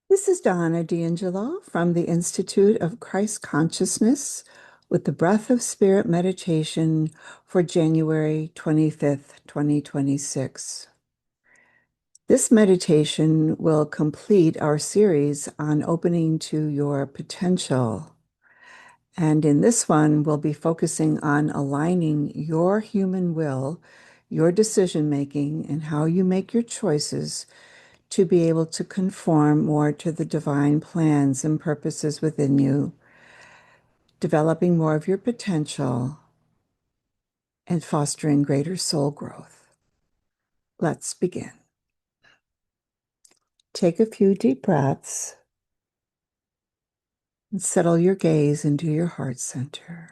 This is Donna D'Angelo from the Institute of Christ Consciousness with the Breath of Spirit meditation for January 25th, 2026. This meditation will complete our series on opening to your potential. And in this one, we'll be focusing on aligning your human will, your decision making, and how you make your choices to be able to conform more to the divine plans and purposes within you, developing more of your potential and fostering greater soul growth. Let's begin. Take a few deep breaths and settle your gaze into your heart center.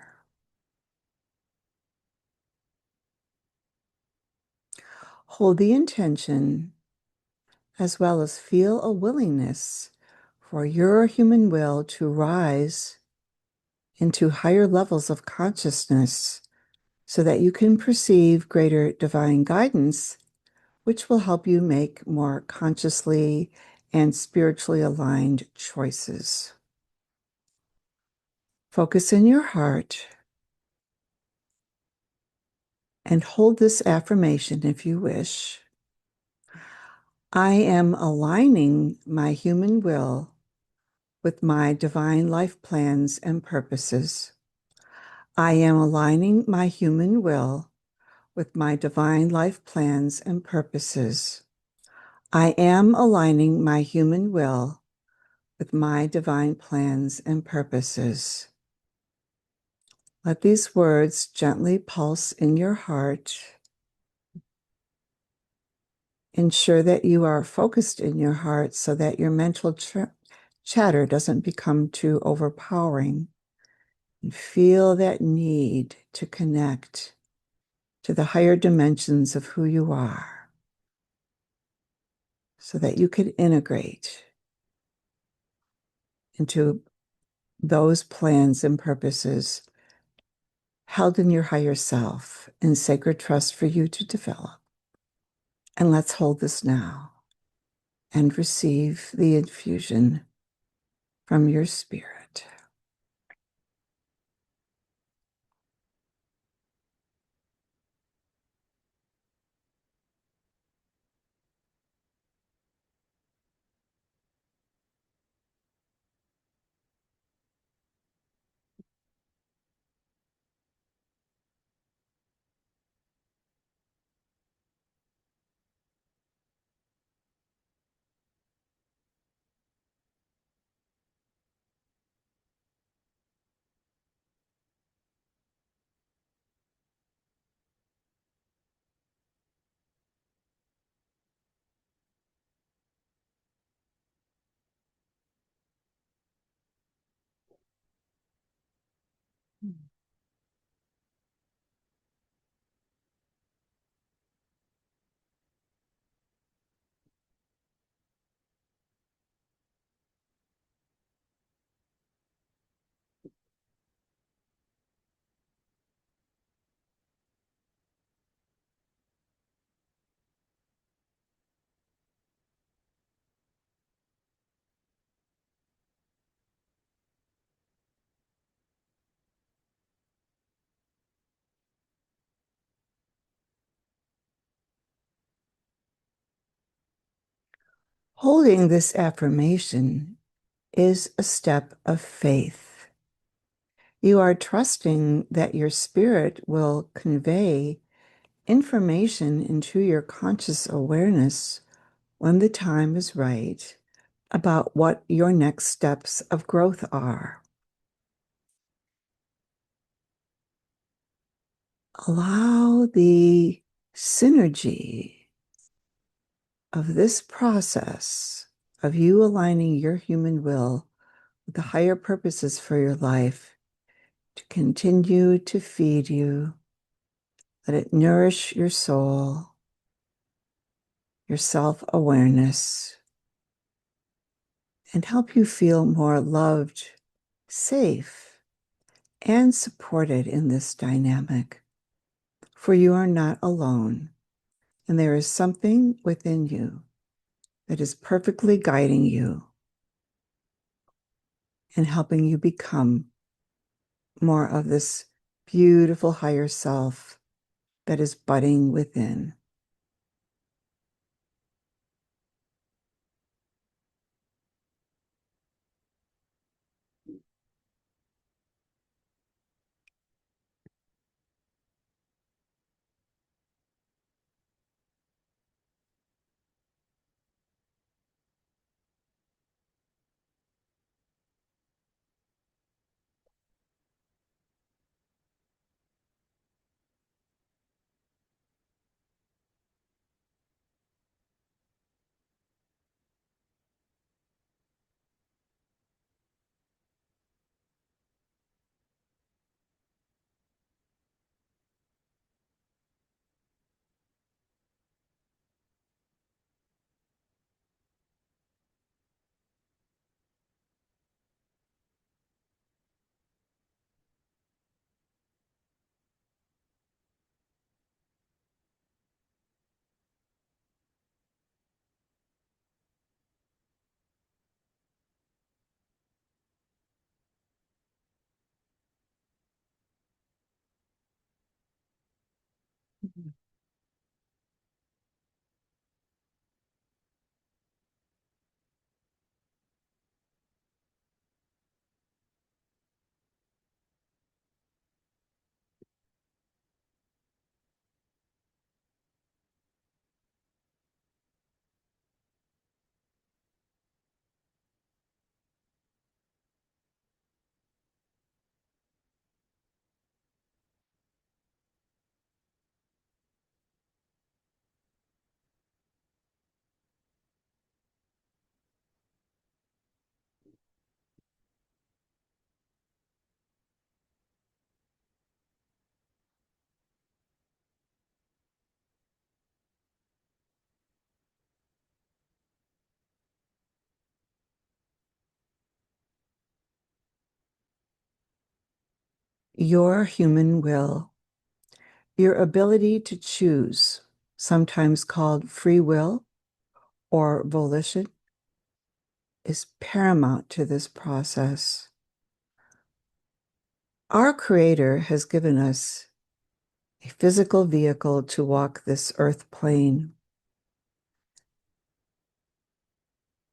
Hold the intention as well as feel a willingness for your human will to rise into higher levels of consciousness so that you can perceive greater divine guidance, which will help you make more consciously and spiritually aligned choices. Focus in your heart and hold this affirmation if you wish. I am aligning my human will with my divine life plans and purposes. I am aligning my human will with my divine life plans and purposes. I am aligning my human will with my divine plans and purposes. Let these words gently pulse in your heart. Ensure that you are focused in your heart so that your mental chatter doesn't become too overpowering. And feel that need to connect to the higher dimensions of who you are so that you could integrate into those plans and purposes held in your higher self in sacred trust for you to develop. And let's hold this now and receive the infusion from your spirit. Holding this affirmation is a step of faith. You are trusting that your spirit will convey information into your conscious awareness when the time is right about what your next steps of growth are. Allow the synergy of this process of you aligning your human will with the higher purposes for your life to continue to feed you. Let it nourish your soul, your self-awareness, and help you feel more loved, safe, and supported in this dynamic. For you are not alone, and there is something within you that is perfectly guiding you and helping you become more of this beautiful higher self that is budding within. Your human will, your ability to choose, sometimes called free will or volition, is paramount to this process. Our Creator has given us a physical vehicle to walk this earth plane.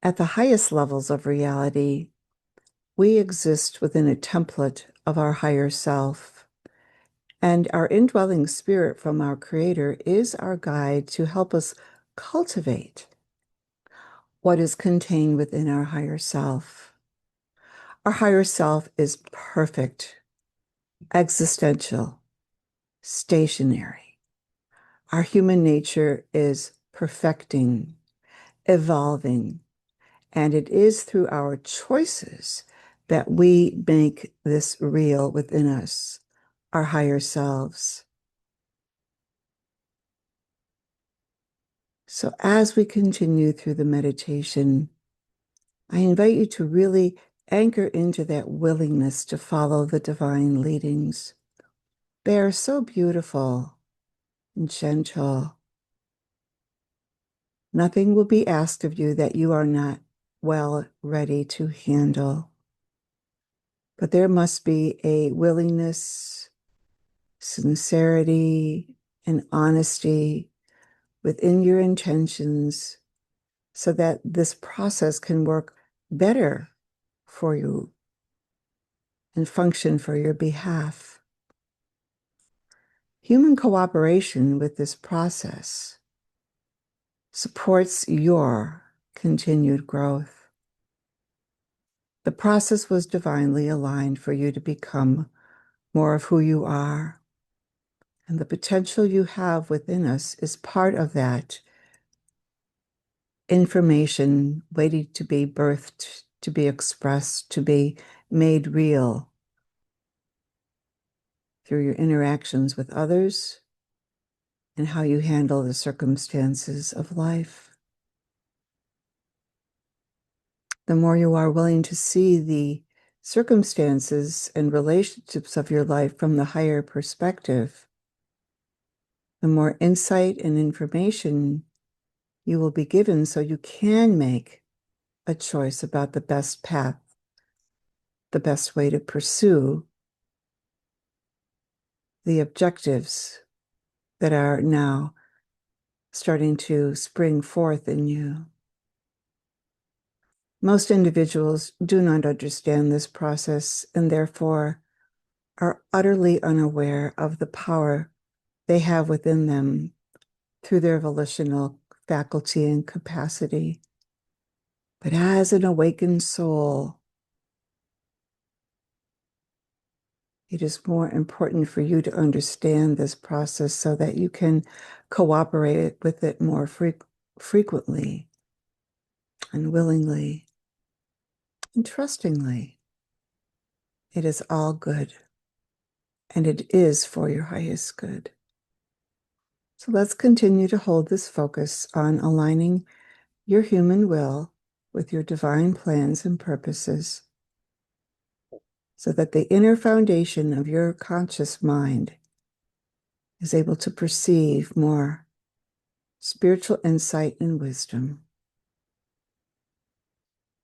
At the highest levels of reality, we exist within a template of our higher self, and our indwelling spirit from our Creator is our guide to help us cultivate what is contained within our higher self. Our higher self is perfect, existential, stationary. Our human nature is perfecting, evolving, and it is through our choices that we make this real within us, our higher selves. So as we continue through the meditation, I invite you to really anchor into that willingness to follow the divine leadings. They are so beautiful and gentle. Nothing will be asked of you that you are not well ready to handle. But there must be a willingness, sincerity, and honesty within your intentions so that this process can work better for you and function for your behalf. Human cooperation with this process supports your continued growth. The process was divinely aligned for you to become more of who you are. And the potential you have within us is part of that information waiting to be birthed, to be expressed, to be made real through your interactions with others and how you handle the circumstances of life. The more you are willing to see the circumstances and relationships of your life from the higher perspective, the more insight and information you will be given so you can make a choice about the best path the best way to pursue the objectives that are now starting to spring forth in you. Most individuals do not understand this process and therefore are utterly unaware of the power they have within them through their volitional faculty and capacity. But as an awakened soul, it is more important for you to understand this process so that you can cooperate with it more frequently and willingly and trustingly. It is all good, and it is for your highest good. So let's continue to hold this focus on aligning your human will with your divine plans and purposes, so that the inner foundation of your conscious mind is able to perceive more spiritual insight and wisdom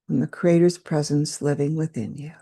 from the Creator's presence living within you.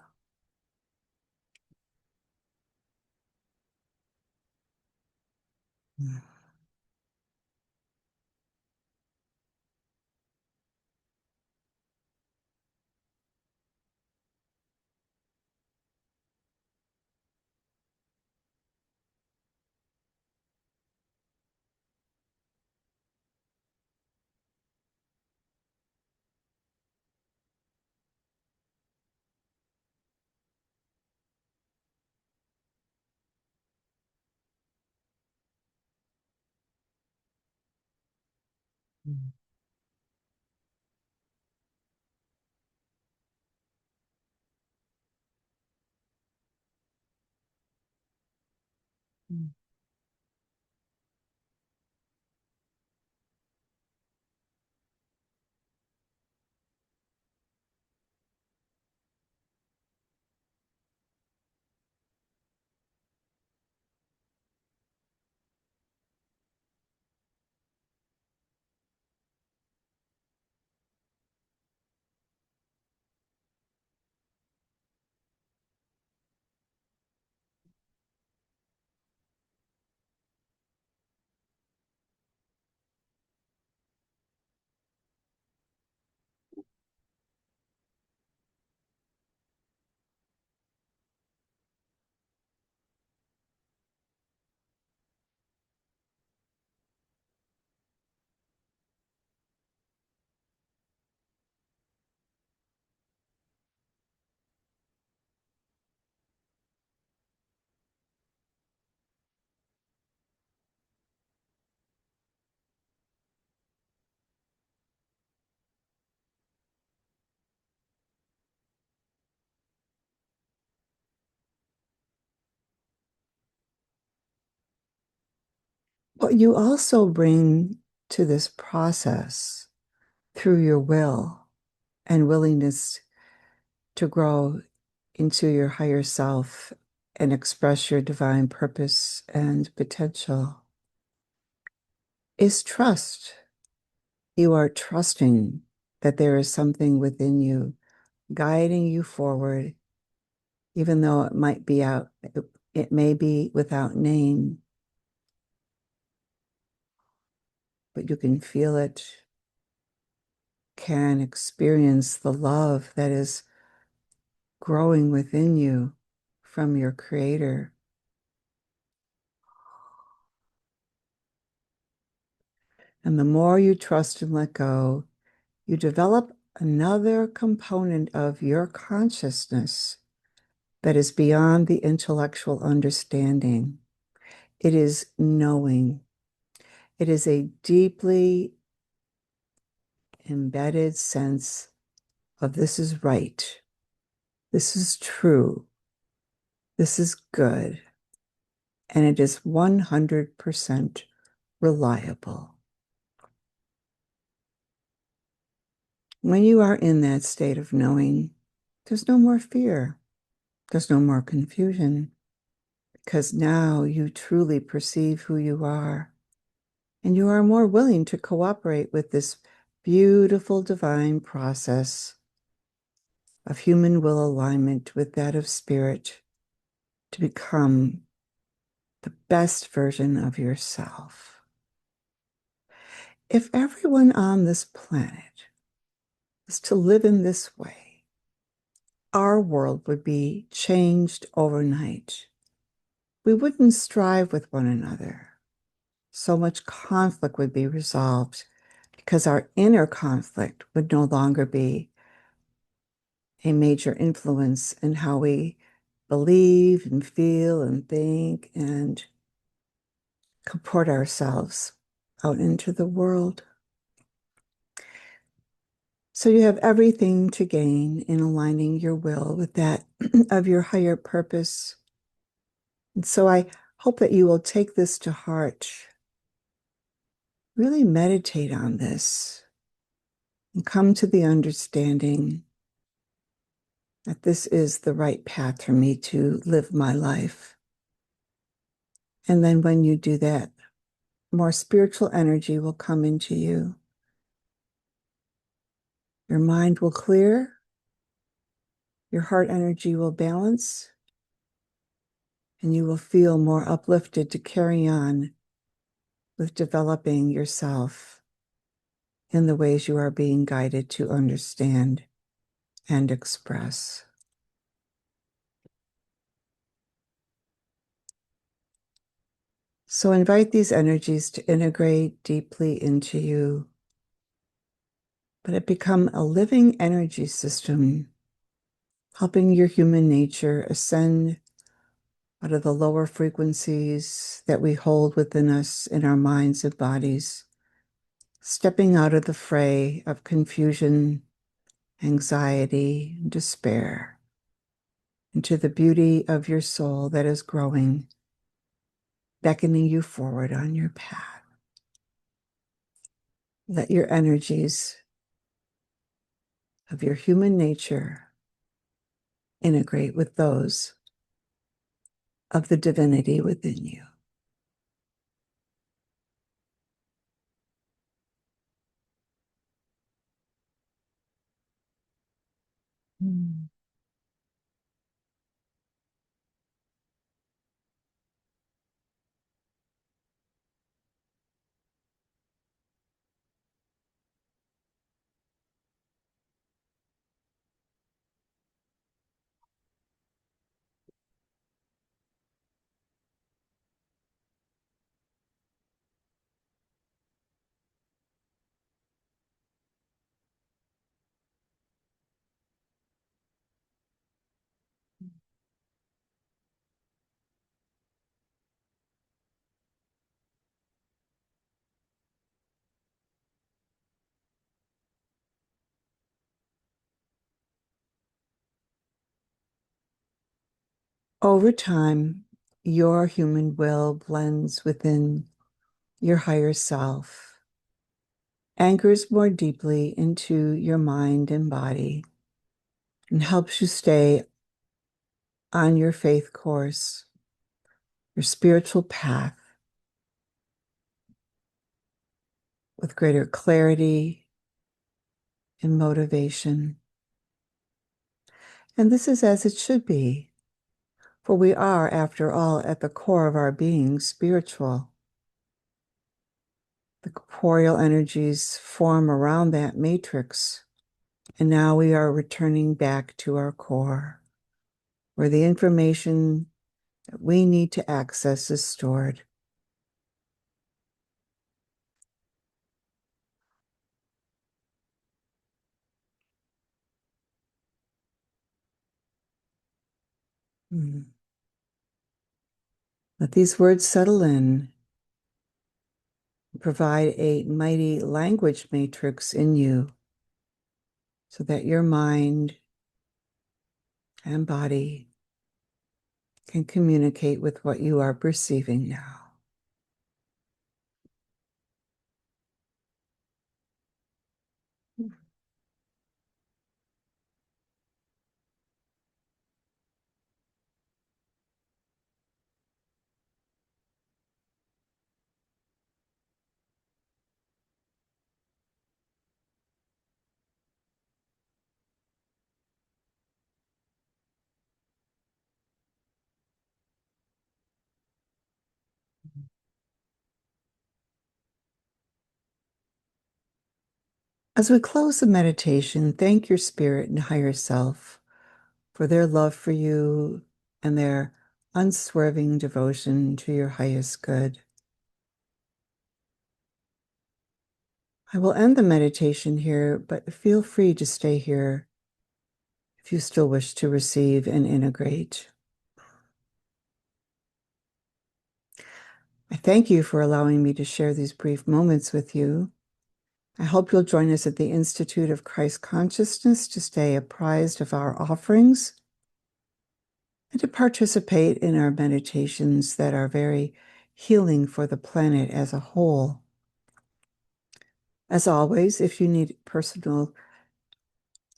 What you also bring to this process through your will and willingness to grow into your higher self and express your divine purpose and potential is trust. You are trusting that there is something within you guiding you forward, even though it may be without name, but you can feel it, can experience the love that is growing within you from your Creator. And the more you trust and let go, you develop another component of your consciousness that is beyond the intellectual understanding. It is knowing. It is a deeply embedded sense of this is right, this is true, this is good, and it is 100% reliable. When you are in that state of knowing, there's no more fear, there's no more confusion, because now you truly perceive who you are, and you are more willing to cooperate with this beautiful divine process of human will alignment with that of spirit to become the best version of yourself. If everyone on this planet was to live in this way, our world would be changed overnight. We wouldn't strive with one another. So much conflict would be resolved because our inner conflict would no longer be a major influence in how we believe and feel and think and comport ourselves out into the world. So you have everything to gain in aligning your will with that of your higher purpose. And so I hope that you will take this to heart. Really meditate on this and come to the understanding that this is the right path for me to live my life. And then when you do that, more spiritual energy will come into you. Your mind will clear, your heart energy will balance, and you will feel more uplifted to carry on with developing yourself in the ways you are being guided to understand and express. So invite these energies to integrate deeply into you, but it become a living energy system, helping your human nature ascend out of the lower frequencies that we hold within us in our minds and bodies, stepping out of the fray of confusion, anxiety, and despair into the beauty of your soul that is growing, beckoning you forward on your path. Let your energies of your human nature integrate with those of the divinity within you. Mm. Over time, your human will blends within your higher self, anchors more deeply into your mind and body, and helps you stay on your faith course, your spiritual path, with greater clarity and motivation. And this is as it should be, for we are, after all, at the core of our being, spiritual. The corporeal energies form around that matrix, and now we are returning back to our core, where the information that we need to access is stored. Mm. Let these words settle in, provide a mighty language matrix in you so that your mind and body can communicate with what you are perceiving now. As we close the meditation, thank your spirit and higher self for their love for you and their unswerving devotion to your highest good. I will end the meditation here, but feel free to stay here if you still wish to receive and integrate. I thank you for allowing me to share these brief moments with you. I hope you'll join us at the Institute of Christ Consciousness to stay apprised of our offerings and to participate in our meditations that are very healing for the planet as a whole. As always, if you need personal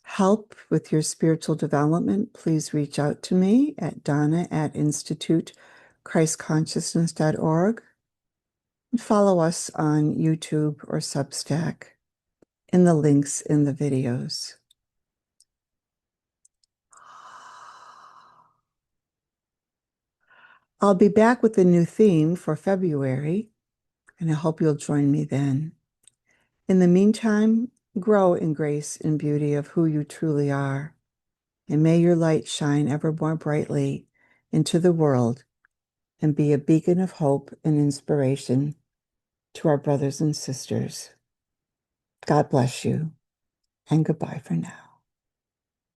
help with your spiritual development, please reach out to me at donna@institutechristconsciousness.org and follow us on YouTube or Substack in the links in the videos. I'll be back with a new theme for February, and I hope you'll join me then. In the meantime, grow in grace and beauty of who you truly are, and may your light shine ever more brightly into the world and be a beacon of hope and inspiration to our brothers and sisters. God bless you, and goodbye for now.